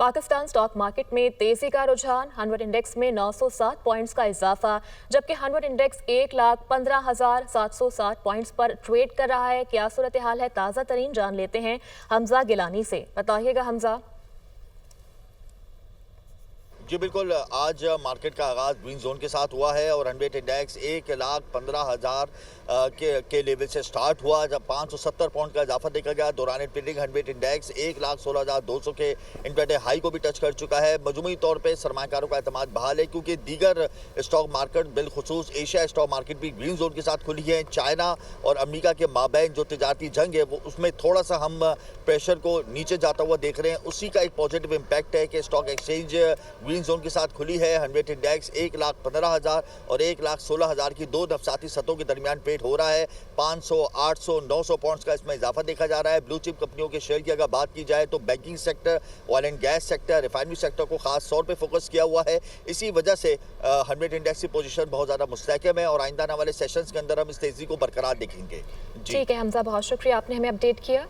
Pakistan stock market में तेजी का रुझान, 100 इंडेक्स में 907 पॉइंट्स का इजाफा, जबकि 100 इंडेक्स 1,15,760 पॉइंट्स पर ट्रेड कर रहा है। क्या सूरत हाल है, ताज़ा तरीन जान लेते हैं हमजा गिलानी से। बताइएगा हमजा। जी बिल्कुल, आज मार्केट का आगाज़ ग्रीन जोन के साथ हुआ है और 100 इंडेक्स 1,15,000 के लेवल से स्टार्ट हुआ, जब 570 पॉइंट का इजाफा देखा गया। दौरान ट्रेडिंग 100 इंडेक्स 1,16,200 के इंट्राडे हाई को भी टच कर चुका है। मजमूई तौर पे सरमायाकारों का एतमाद बहाल है, क्योंकि दीगर स्टॉक मार्केट बिलखुसूस एशिया स्टॉक मार्केट भी ग्रीन जोन के साथ खुली है। चाइना और अमेरिका के माबैन जो तिजारती जंग है, वो उसमें थोड़ा सा हम प्रेशर को नीचे जाता हुआ देख रहे हैं। उसी का एक पॉजिटिव इम्पैक्ट है कि स्टॉक एक्सचेंज ग्रीन जोन के साथ खुली है। 100 इंडेक्स 1,15,000 और 1,16,000 की दो नफसाती सतहों के दरमियान ट्रेड हो रहा है। 500, 800, 900 पॉइंट्स का इसमें इजाफा देखा जा रहा है। ब्लू चिप कंपनियों के शेयर की अगर बात की जाए तो banking sector, oil and gas sector, refinery sector को खास तौर पे फोकस किया हुआ है। इसी वजह से 100 इंडेक्स की पोजीशन बहुत ज़्यादा मुस्तहकम है और आइंदा आने वाले सेशंस के अंदर हम इस तेजी को बरकरार देखेंगे। ठीक है हमजा, बहुत शुक्रिया, आपने हमें अपडेट किया।